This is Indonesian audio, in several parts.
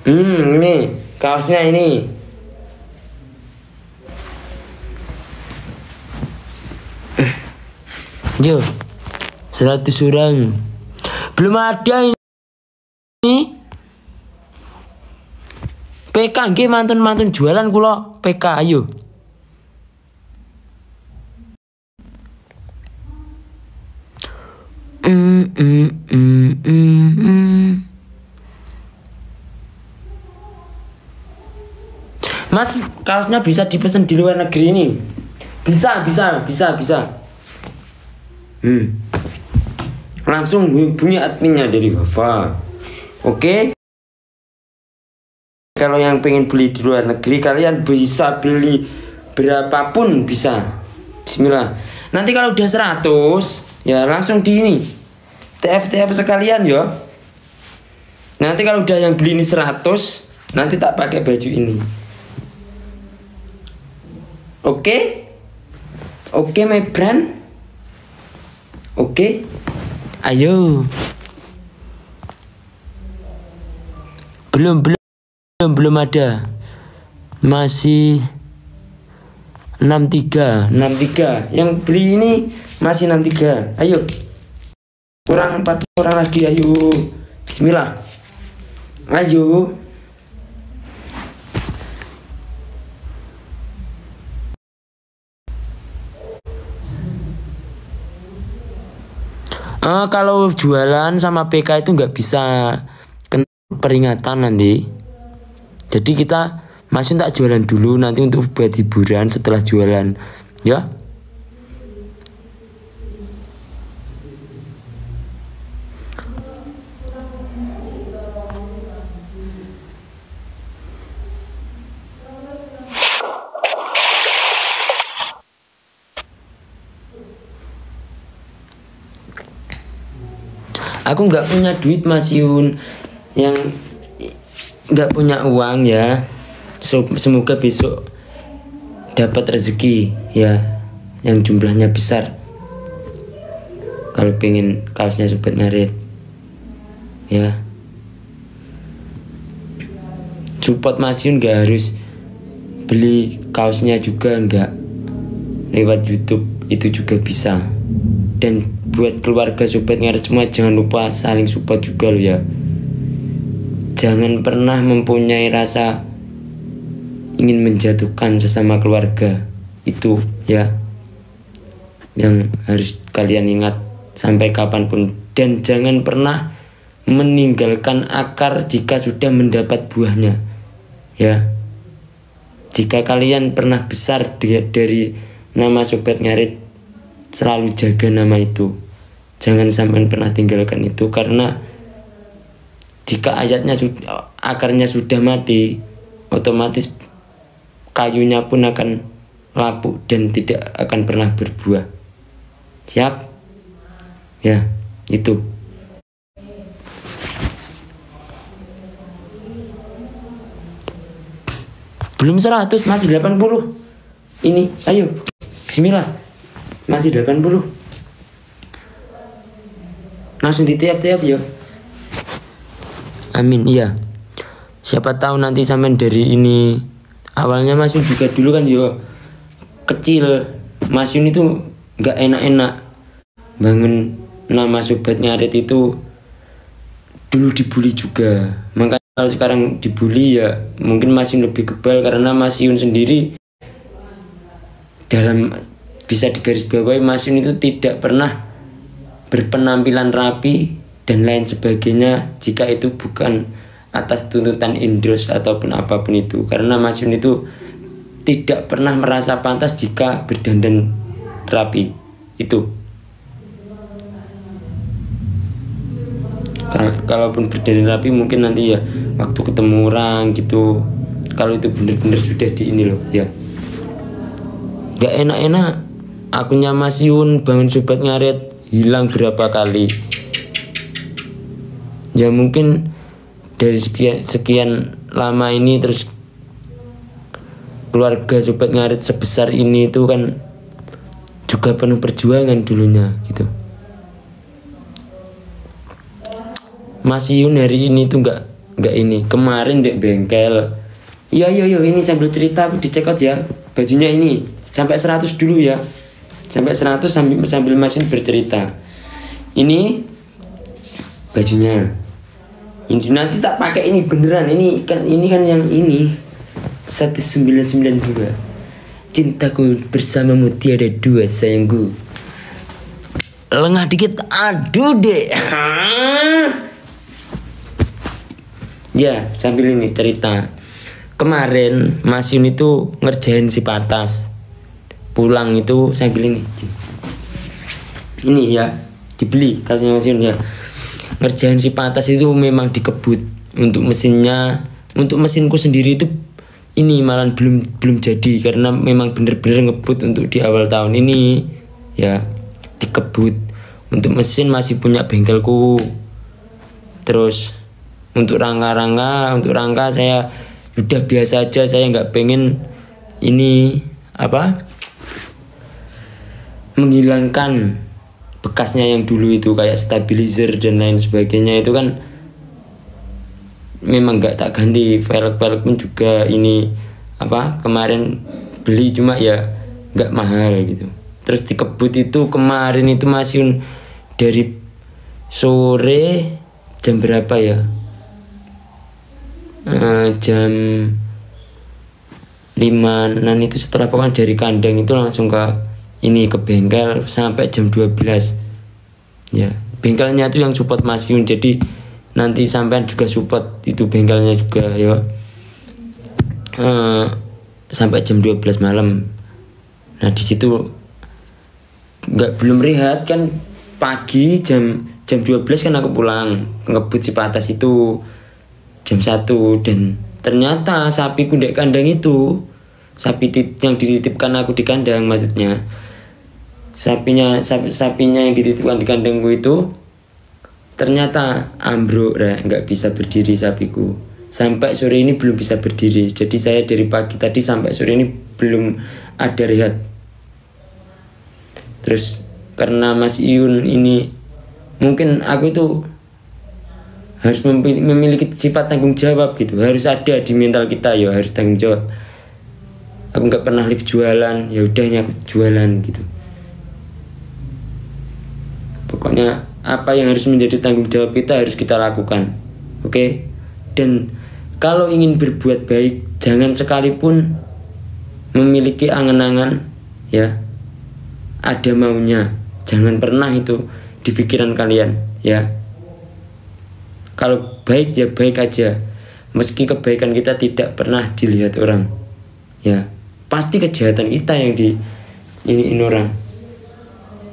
Ini kaosnya ini. Yo, 100 orang. Belum ada ini. PK nggih mantun-mantun jualan kula PK ayo. Mas, kaosnya bisa dipesan di luar negeri ini. Bisa. Langsung hubungi adminnya dari Wafa. Oke. Kalau yang pengen beli di luar negeri, kalian bisa beli berapapun bisa. Bismillah. Nanti kalau udah 100, ya langsung di ini. TF sekalian ya. Nanti kalau udah yang beli ini 100, nanti tak pakai baju ini. Oke, my friend. Oke. Ayo. Belum ada. Masih 63. Yang beli ini masih 63. Ayo. Kurang 4 orang lagi, ayo. Bismillah. Ayo. Kalau jualan sama PK itu nggak bisa kena peringatan nanti. Jadi kita masih tak jualan dulu nanti untuk buat hiburan setelah jualan, ya. Aku nggak punya duit Mas Yun, yang nggak punya uang ya. Semoga besok dapat rezeki ya, yang jumlahnya besar. Kalau pengen kaosnya Sobat Ngarit ya, support Mas Yun, nggak harus beli kaosnya juga, nggak lewat YouTube itu juga bisa. Dan buat keluarga Sobat Ngarit semua, jangan lupa saling support juga lo ya. Jangan pernah mempunyai rasa ingin menjatuhkan sesama keluarga, itu ya yang harus kalian ingat sampai kapanpun. Dan jangan pernah meninggalkan akar jika sudah mendapat buahnya ya. Jika kalian pernah besar dari nama Sobat Ngarit, selalu jaga nama itu. Jangan sampai pernah tinggalkan itu, karena jika akarnya sudah mati, otomatis kayunya pun akan lapuk dan tidak akan pernah berbuah. Siap? Ya, itu. Belum 100, masih 80. Ini, ayo. Bismillah. Masih 80. Langsung di TF ya. Amin, iya. Siapa tahu nanti sampean dari ini. Awalnya Mas Yun juga dulu kan yo kecil. Mas Yun itu nggak enak-enak bangun nama Sobat Ngarit itu. Dulu dibully juga. Makanya kalau sekarang dibully ya mungkin Mas Yun lebih kebal, karena Mas Yun sendiri dalam bisa digarisbawahi, Mas Yun itu tidak pernah berpenampilan rapi dan lain sebagainya jika itu bukan atas tuntutan Indros ataupun apapun itu. Karena Mas Yun itu tidak pernah merasa pantas jika berdandan rapi. Itu kalaupun berdandan rapi mungkin nanti ya waktu ketemu orang gitu, kalau itu benar-benar sudah di ini loh ya. Gak enak-enak akunnya Mas Yun bangun Sobat Ngarit hilang berapa kali. Ya mungkin dari sekian lama ini terus keluarga Sobat Ngarit sebesar ini itu kan juga penuh perjuangan dulunya gitu. Mas Yun hari ini tuh nggak ini. Kemarin dek bengkel. Iya ini sambil cerita aku di check out ya. Bajunya ini sampai 100 dulu ya. Sampai 100 sambil Mas Yun bercerita. Ini bajunya. Ini nanti tak pakai ini beneran. Ini kan yang ini 1992. Cintaku bersamamu tiada dua sayangku. Lengah dikit, aduh deh. Ya sambil ini cerita. Kemarin Mas Yun itu ngerjain si Patas. Pulang itu sambil ini. Ini ya dibeli kasusnya Mas Yun ya. Ngerjain si Patas itu memang dikebut untuk mesinnya. Untuk mesinku sendiri itu ini malah belum jadi karena memang bener-bener ngebut untuk di awal tahun ini ya dikebut. Untuk mesin masih punya bengkelku. Terus untuk rangka saya udah biasa aja, saya nggak pengen ini menghilangkan bekasnya yang dulu itu kayak stabilizer dan lain sebagainya itu kan memang nggak tak ganti. Velg pun juga ini kemarin beli cuma ya nggak mahal gitu. Terus dikebut itu kemarin itu Mas Yun dari sore jam berapa ya, jam 5-an itu setelah pokoknya dari kandang itu langsung ke bengkel sampai jam 12 ya. Bengkelnya itu yang support Mas Yun, jadi nanti sampean juga support itu bengkelnya juga ya. Sampai jam 12 malam. Nah di situ belum rehat kan, pagi jam 12 kan aku pulang ngebut si Patas itu jam 1 dan ternyata sapi kundek kandang itu yang dititipkan aku di kandang, maksudnya sapinya yang dititipkan di kandangku itu ternyata ambruk, nggak bisa berdiri sapiku. Sampai sore ini belum bisa berdiri. Jadi saya dari pagi tadi sampai sore ini belum ada rehat. Terus karena Mas Yun ini mungkin aku itu harus memiliki sifat tanggung jawab gitu, harus ada di mental kita ya, harus tanggung jawab. Aku nggak pernah live jualan, ya udah ini aku jualan gitu. Pokoknya apa yang harus menjadi tanggung jawab kita harus kita lakukan, oke? Dan kalau ingin berbuat baik jangan sekalipun memiliki angan-angan ya, ada maunya, jangan pernah itu di pikiran kalian ya. Kalau baik ya baik aja, meski kebaikan kita tidak pernah dilihat orang ya. Pasti kejahatan kita yang ini orang.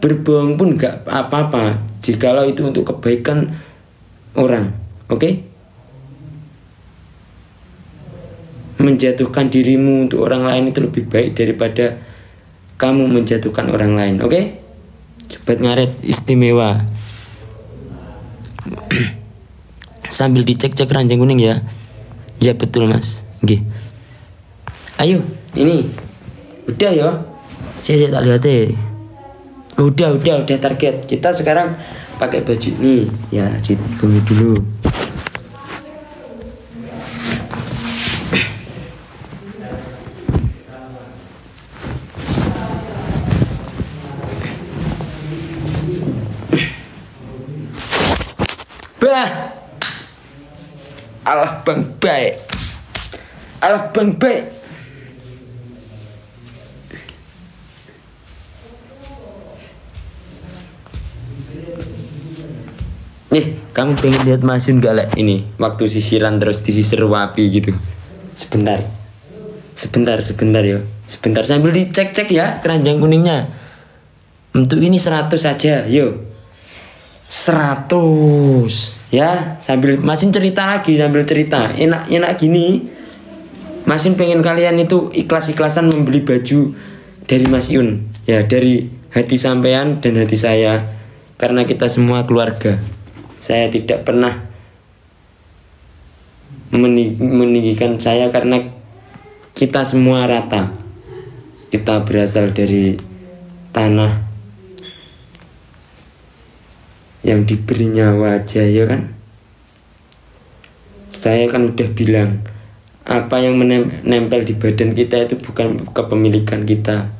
Berbohong pun gak apa-apa jikalau itu untuk kebaikan orang, oke? Menjatuhkan dirimu untuk orang lain itu lebih baik daripada kamu menjatuhkan orang lain, oke? Sobat ngaret istimewa. Sambil dicek-cek ranjang kuning ya. Ya betul Mas. Oke. Ayo, ini udah ya. Saya tak lihat deh. Udah target. Kita sekarang pakai baju ini ya, dibumi dulu. Bah. Alah Bang Baik. Kamu pengen lihat Mas Yun gak lek ini waktu sisiran terus disisir wapi gitu? Sebentar ya. Sebentar sambil dicek-cek ya keranjang kuningnya. Untuk ini 100 saja, yuk. 100 ya, sambil Mas Yun cerita lagi, sambil cerita enak gini. Mas Yun pengen kalian itu ikhlas-ikhlasan membeli baju dari Mas Yun ya, dari hati sampean dan hati saya, karena kita semua keluarga. Saya tidak pernah meninggikan saya karena kita semua rata. Kita berasal dari tanah yang diberi nyawa aja ya kan. Saya kan udah bilang, apa yang menempel di badan kita itu bukan kepemilikan kita,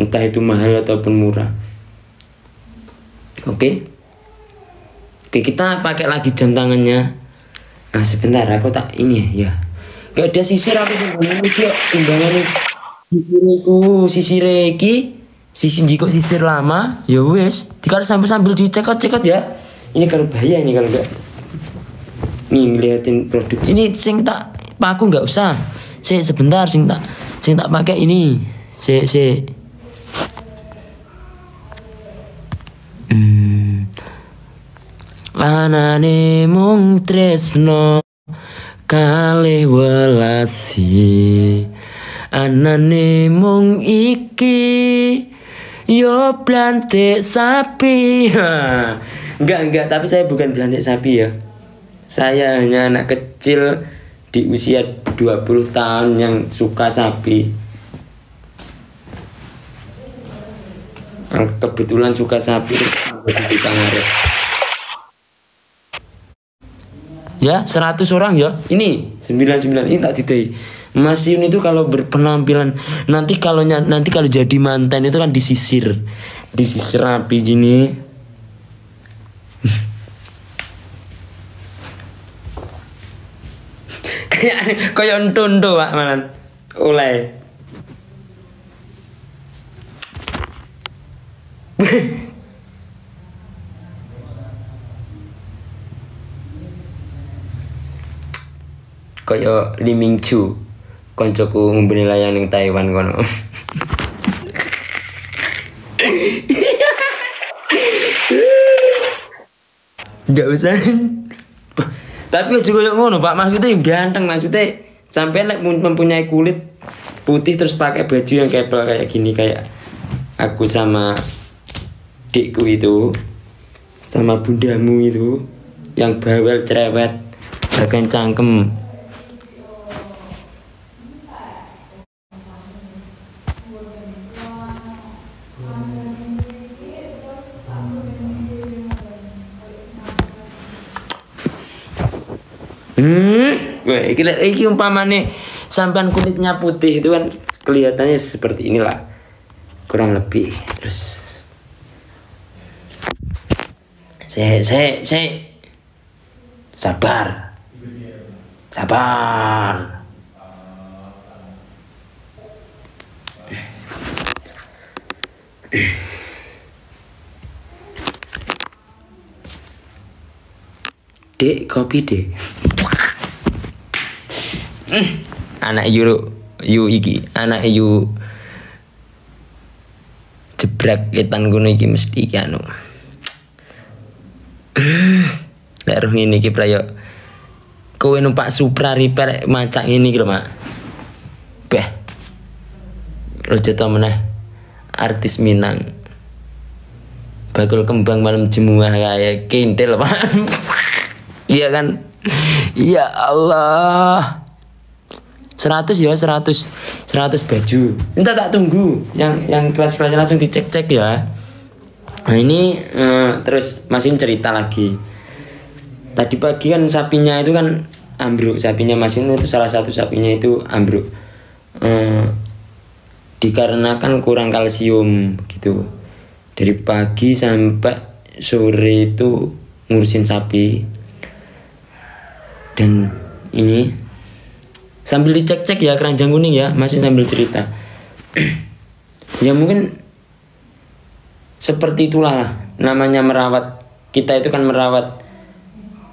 entah itu mahal ataupun murah. Oke, kita pakai lagi jam tangannya. Nah sebentar, aku tak ini ya. Gak ada sisir aku timbangan iki, timbangan sisir iki, sisir lama, ya wes. Dikali sambil dicekot ya. Ini kalau bahaya ini kalau enggak. Nih ngeliatin produk ini sing tak paku nggak usah. Sebentar sing tak pakai ini. Anane mung tresno kalih welasi. Anane mung iki yo blantik sapi. Enggak, tapi saya bukan blantik sapi ya. Saya hanya anak kecil di usia 20 tahun yang suka sapi. Kebetulan suka sapi terus kita ngaret. Ya 100 orang ya. Ini 99 ini tak didai. Mas Yun itu kalau berpenampilan nanti kalau jadi mantan itu kan disisir rapi gini. Kayak entondo Pak Manan. Oleh. Kayak Lee Ming Chu. Koncoku ngumbeni layang ning Taiwan kono. Enggak usah. Tapi juga yang ngono Pak, maksudnya yang ganteng, maksudnya sampai mempunyai kulit putih terus pakai baju yang kepel kayak gini, kayak aku sama dekku itu, sama bundamu itu yang bawel cerewet bagian cangkem. Iki umpamane sampean kulitnya putih itu kan kelihatannya seperti inilah kurang lebih. Terus saya sabar. Dek, kopi dek. Anak yu iki, anak yu jebrak ketan ngono iki mesti iki anu. Lek roh ngene iki prayo kowe numpak Supra repair macak ngene iki lho, Mak. Beh. Ojo to meneh artis Minang. Bakul kembang malam jemuah kayak kintil, Pak. Iya kan? Ya Allah. 100 baju. Minta tak tunggu yang kelas-kelasnya langsung dicek ya. Nah ini terus masih cerita lagi. Tadi pagi kan sapinya itu kan ambruk, sapinya Mas itu salah satu sapinya itu ambruk. Dikarenakan kurang kalsium gitu. Dari pagi sampai sore itu ngurusin sapi. Dan ini sambil dicek-cek ya keranjang kuning ya, masih sambil cerita. Ya mungkin seperti itulah lah, namanya merawat. Kita itu kan merawat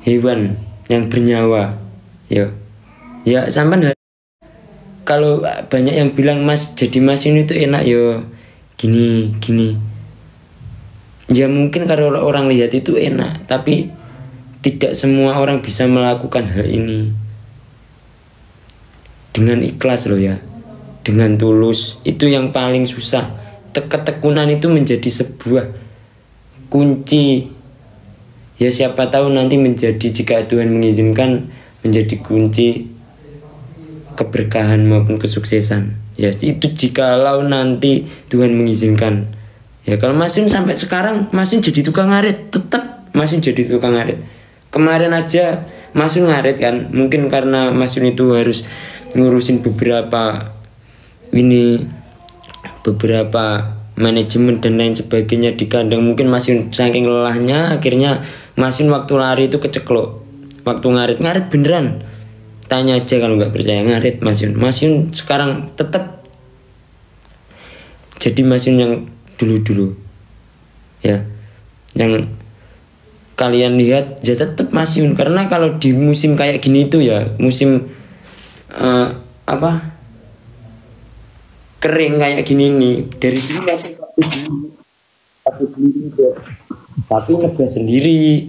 hewan yang bernyawa. Ya sampai kalau banyak yang bilang Mas jadi Mas ini tuh enak yo gini. Ya mungkin kalau orang lihat itu enak, tapi tidak semua orang bisa melakukan hal ini dengan ikhlas loh ya, dengan tulus. Itu yang paling susah. Ketekunan itu menjadi sebuah kunci. Ya siapa tahu nanti menjadi, jika Tuhan mengizinkan, menjadi kunci keberkahan maupun kesuksesan. Ya itu jikalau nanti Tuhan mengizinkan. Ya kalau Masin sampai sekarang Masin jadi tukang ngarit, tetap Masin jadi tukang ngarit. Kemarin aja Mas Yun ngarit kan, mungkin karena Mas Yun itu harus ngurusin beberapa manajemen dan lain sebagainya di kandang. Mungkin Mas Yun saking lelahnya akhirnya Mas Yun waktu lari itu keceklok, waktu ngarit beneran. Tanya aja kalau nggak percaya, ngarit Mas Yun sekarang tetap jadi Mas Yun yang dulu ya, yang kalian lihat ya tetap Mas Yun. Karena kalau di musim kayak gini itu ya musim kering kayak gini nih, dari dulu masih tapi nebas sendiri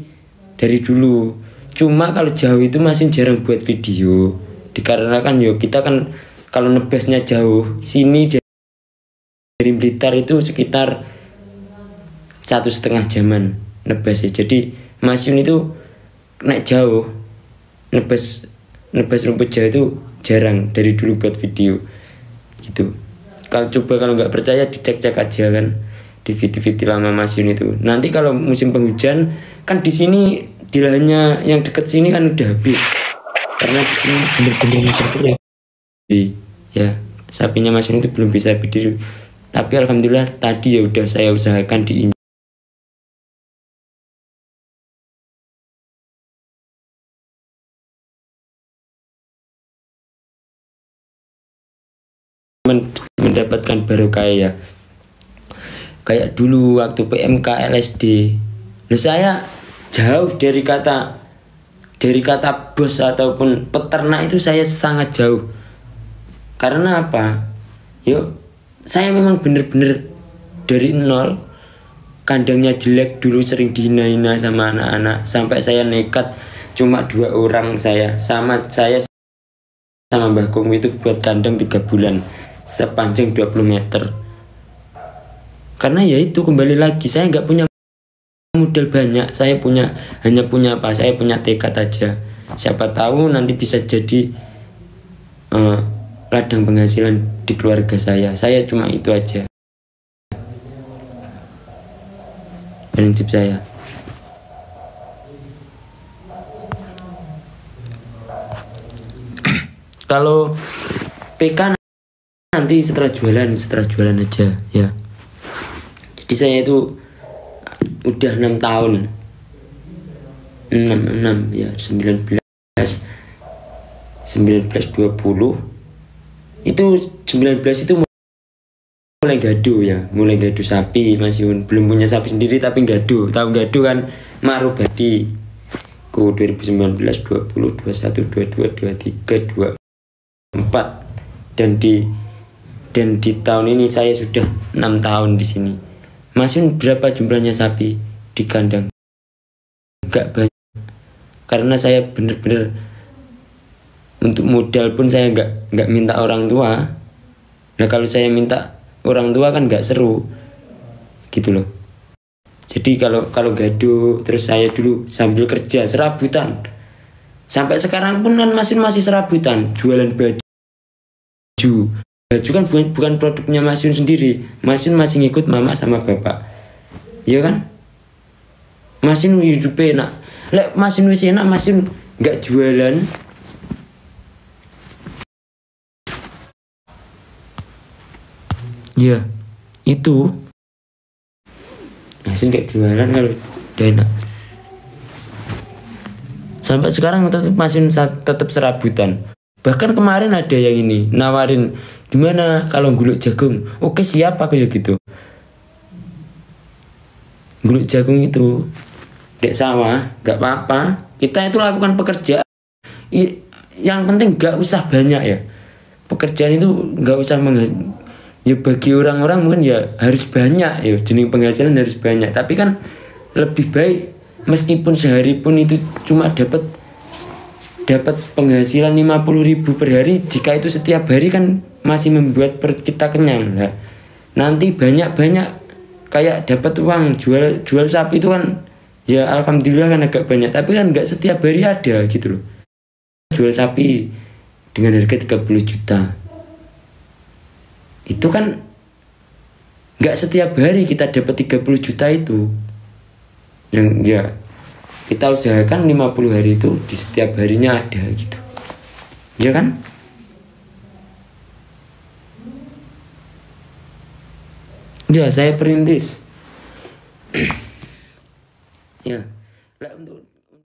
dari dulu. Cuma kalau jauh itu masih jarang buat video, dikarenakan kita kan kalau nebasnya jauh, sini dari Blitar itu sekitar 1,5 jaman nebasnya. Jadi Mas Yun itu naik jauh, nebas rumput jauh itu jarang dari dulu buat video gitu. Kalau nggak percaya dicek aja kan di video-video lama Mas Yun itu. Nanti kalau musim penghujan kan di sini di lahannya yang deket sini kan udah habis, karena di sini bener-bener musim kering. Ya sapinya Mas Yun itu belum bisa berdiri, tapi alhamdulillah tadi ya udah saya usahakan di mendapatkan barokah ya. Kayak dulu waktu PMK LSD, saya jauh dari kata bos ataupun peternak itu, saya sangat jauh. Karena apa? Saya memang bener-bener dari nol, kandangnya jelek dulu, sering dihina-hina sama anak-anak, sampai saya nekat cuma 2 orang saya sama Mbah Kung itu buat kandang 3 bulan sepanjang 20 meter. Karena ya itu, kembali lagi saya nggak punya modal banyak, saya hanya punya saya punya tekad aja. Siapa tahu nanti bisa jadi ladang penghasilan di keluarga saya cuma itu aja prinsip saya. Kalau PK nanti setelah jualan aja ya. Jadi saya itu udah 6 tahun 6 ya, 19 20 itu 19 itu mulai gado sapi. Mas Yun belum punya sapi sendiri tapi tahu gado kan, Marubadi ku 2019 20 21 22 23 24 dan di tahun ini saya sudah 6 tahun di sini. Mas Yun berapa jumlahnya sapi di kandang? Gak banyak, karena saya bener-bener untuk modal pun saya nggak minta orang tua. Nah kalau saya minta orang tua kan nggak seru gitu loh. Jadi kalau gado, terus saya dulu sambil kerja serabutan, sampai sekarang pun kan masih serabutan jualan baju kan bukan produknya Mas Yun sendiri. Mas Yun masih ngikut mama sama bapak, iya kan? Mas Yun hidupnya enak. Lek Mas Yun wis enak, Mas Yun nggak jualan. Ya itu Mas Yun nggak jualan kalau udah enak. Sampai sekarang tetap Mas Yun tetap serabutan. Bahkan kemarin ada yang ini nawarin, gimana kalau guluk jagung? Oke siap aku ya gitu. Guluk jagung itu dek sawah gak apa-apa, kita itu lakukan pekerjaan. Yang penting gak usah banyak ya. Pekerjaan itu gak usah ya bagi orang-orang mungkin ya harus banyak ya, jenis penghasilan harus banyak. Tapi kan lebih baik meskipun sehari pun itu cuma dapat penghasilan 50.000 per hari, jika itu setiap hari kan masih membuat perut kita kenyang lah. Nanti banyak kayak dapat uang jual sapi itu kan ya alhamdulillah kan agak banyak, tapi kan nggak setiap hari ada gitu loh. Jual sapi dengan harga 30 juta itu kan nggak setiap hari kita dapat 30 juta itu. Yang ya kita usahakan 50 hari itu di setiap harinya ada gitu, ya kan? Ya, saya perintis. Ya, lah untuk